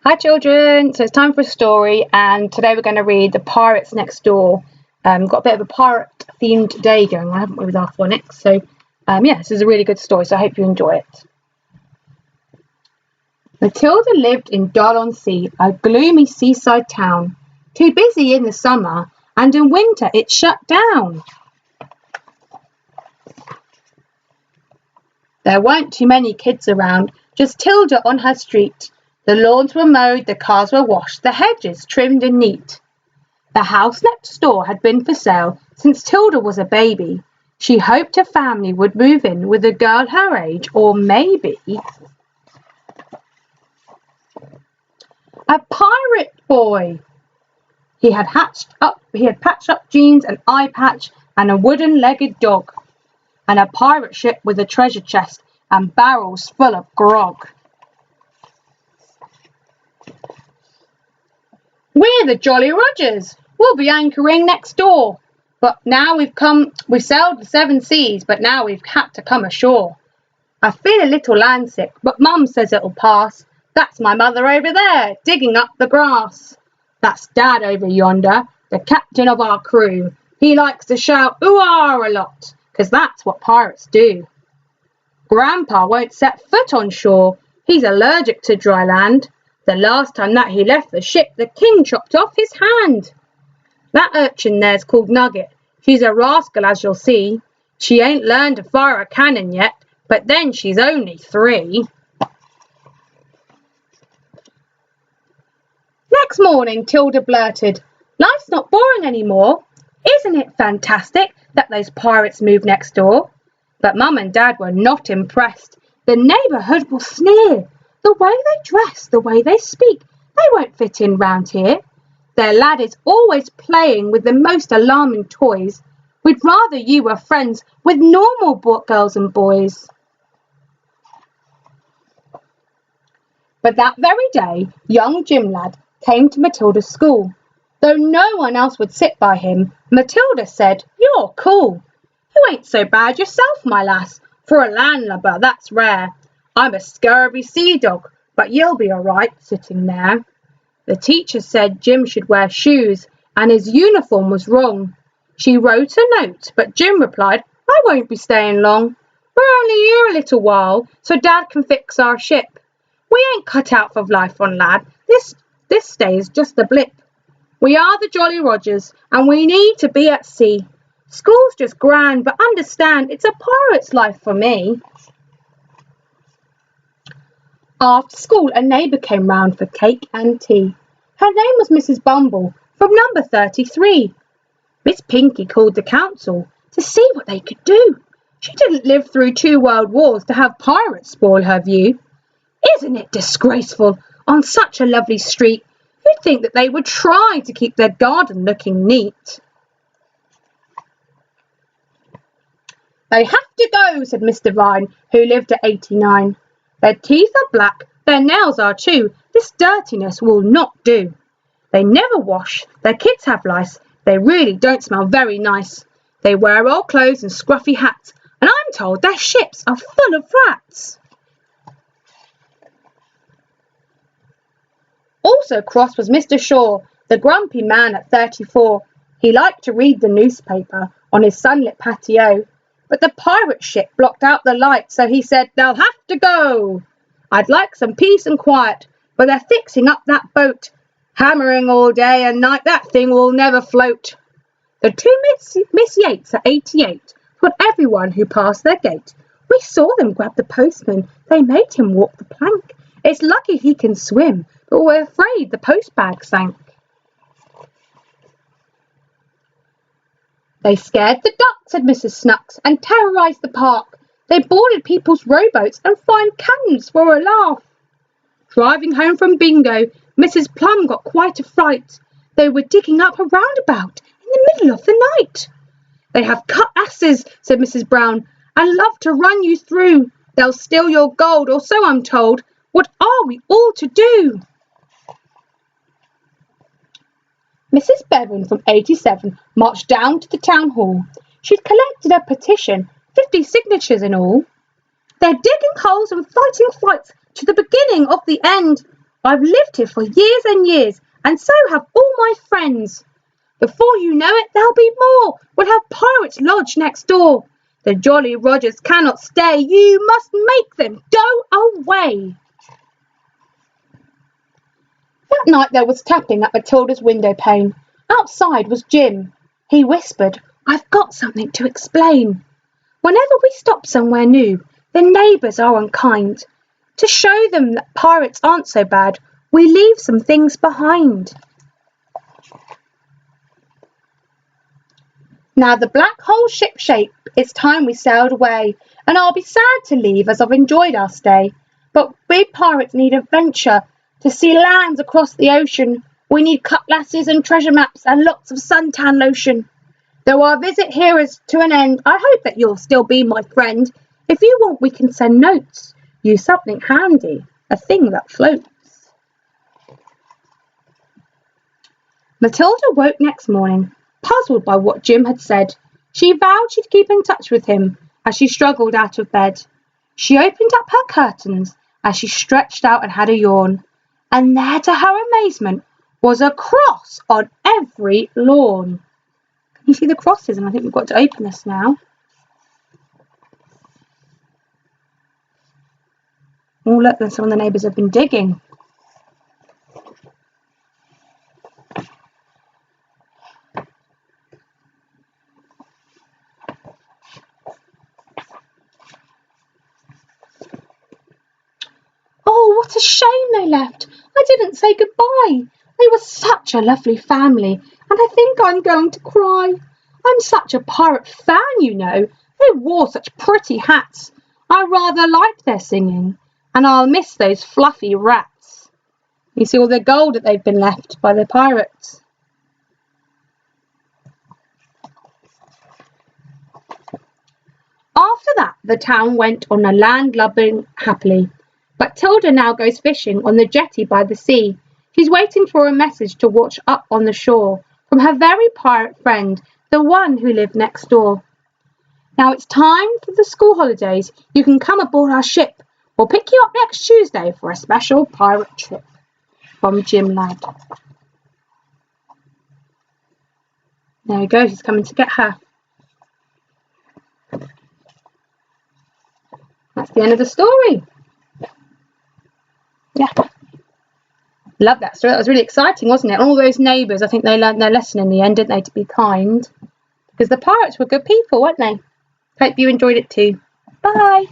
Hi children, so it's time for a story and today we're going to read The Pirates Next Door. Got a bit of a pirate themed day going on, haven't we, with our phonics? So this is a really good story, so I hope you enjoy it. Matilda lived in Dal-on-Sea, a gloomy seaside town, too busy in the summer, and in winter it shut down. There weren't too many kids around, just Tilda on her street. The lawns were mowed, the cars were washed, the hedges trimmed and neat. The house next door had been for sale since Tilda was a baby. She hoped a family would move in with a girl her age, or maybe a pirate boy. He had patched up jeans, an eye patch, and a wooden-legged dog, and a pirate ship with a treasure chest and barrels full of grog. We're the Jolly Rogers. We'll be anchoring next door. But now we've sailed the 7 seas, but now we've had to come ashore. I feel a little landsick, but Mum says it'll pass. That's my mother over there, digging up the grass. That's Dad over yonder, the captain of our crew. He likes to shout "Ooh-ah" a lot, 'cause that's what pirates do. Grandpa won't set foot on shore. He's allergic to dry land. The last time that he left the ship, the king chopped off his hand. That urchin there's called Nugget. She's a rascal, as you'll see. She ain't learned to fire a cannon yet, but then she's only 3. Next morning, Tilda blurted, "Life's not boring anymore. Isn't it fantastic that those pirates moved next door?" But Mum and Dad were not impressed. The neighbourhood will sneer. The way they dress, the way they speak, they won't fit in round here. Their lad is always playing with the most alarming toys. We'd rather you were friends with normal girls and boys. But that very day, young Jim Lad came to Matilda's school. Though no one else would sit by him, Matilda said, "You're cool. You ain't so bad yourself, my lass. For a landlubber, that's rare. I'm a scurvy sea dog, but you'll be all right sitting there." The teacher said Jim should wear shoes, and his uniform was wrong. She wrote a note, but Jim replied, "I won't be staying long. We're only here a little while, so Dad can fix our ship. We ain't cut out for life on land. This stay is just a blip. We are the Jolly Rogers, and we need to be at sea. School's just grand, but understand, it's a pirate's life for me." After school, a neighbour came round for cake and tea. Her name was Mrs. Bumble, from number 33. Miss Pinky called the council to see what they could do. She didn't live through 2 world wars to have pirates spoil her view. "Isn't it disgraceful? On such a lovely street, you'd think that they would try to keep their garden looking neat." "They have to go," said Miss Devine, who lived at 89. "Their teeth are black, their nails are too. This dirtiness will not do. They never wash, their kids have lice, they really don't smell very nice. They wear old clothes and scruffy hats, and I'm told their ships are full of rats." Also cross was Mr. Shaw, the grumpy man at 34. He liked to read the newspaper on his sunlit patio, but the pirate ship blocked out the light, so he said, "They'll have to go. I'd like some peace and quiet, but they're fixing up that boat. Hammering all day and night, that thing will never float." The 2 Miss Yates at 88 told everyone who passed their gate, "We saw them grab the postman. They made him walk the plank. It's lucky he can swim, but we're afraid the postbag sank." "They scared the ducks," said Mrs. Snooks, "and terrorised the park. They boarded people's rowboats and fired cannons for a laugh." Driving home from bingo, Mrs. Plum got quite a fright. They were digging up a roundabout in the middle of the night. "They have cut asses," said Mrs. Brown, "and love to run you through. They'll steal your gold, or so I'm told. What are we all to do?" Mrs. Bevan from 87 marched down to the town hall. She'd collected a petition, 50 signatures in all. "They're digging holes and fighting fights to the beginning of the end. I've lived here for years and years, and so have all my friends. Before you know it, there'll be more. We'll have Pirates Lodge next door. The Jolly Rogers cannot stay. You must make them go away." That night there was tapping at Matilda's window pane. Outside was Jim. He whispered, "I've got something to explain. Whenever we stop somewhere new, the neighbours are unkind. To show them that pirates aren't so bad, we leave some things behind." Now the black hole ship shape, it's time we sailed away, and I'll be sad to leave as I've enjoyed our stay. But we pirates need adventure, to see lands across the ocean. We need cutlasses and treasure maps and lots of suntan lotion. Though our visit here is to an end, I hope that you'll still be my friend. If you want, we can send notes. Use something handy, a thing that floats. Matilda woke next morning, puzzled by what Jim had said. She vowed she'd keep in touch with him as she struggled out of bed. She opened up her curtains as she stretched out and had a yawn. And there, to her amazement, was a cross on every lawn. Can you see the crosses? And I think we've got to open this now. Oh, look, and some of the neighbours have been digging. Oh, what a shame they left. I didn't say goodbye. They were such a lovely family, and I think I'm going to cry. I'm such a pirate fan, you know. They wore such pretty hats. I rather liked their singing, and I'll miss those fluffy rats. You see all the gold that they've been left by the pirates. After that, the town went on a landlubbing happily. But Tilda now goes fishing on the jetty by the sea. She's waiting for a message to watch up on the shore from her very pirate friend, the one who lived next door. Now it's time for the school holidays. You can come aboard our ship. We'll pick you up next Tuesday for a special pirate trip. From Jim Ladd. There we go, he's coming to get her. That's the end of the story. Yeah. Love that story. That was really exciting, wasn't it? All those neighbours, I think they learned their lesson in the end, didn't they, to be kind. Because the pirates were good people, weren't they? Hope you enjoyed it too. Bye.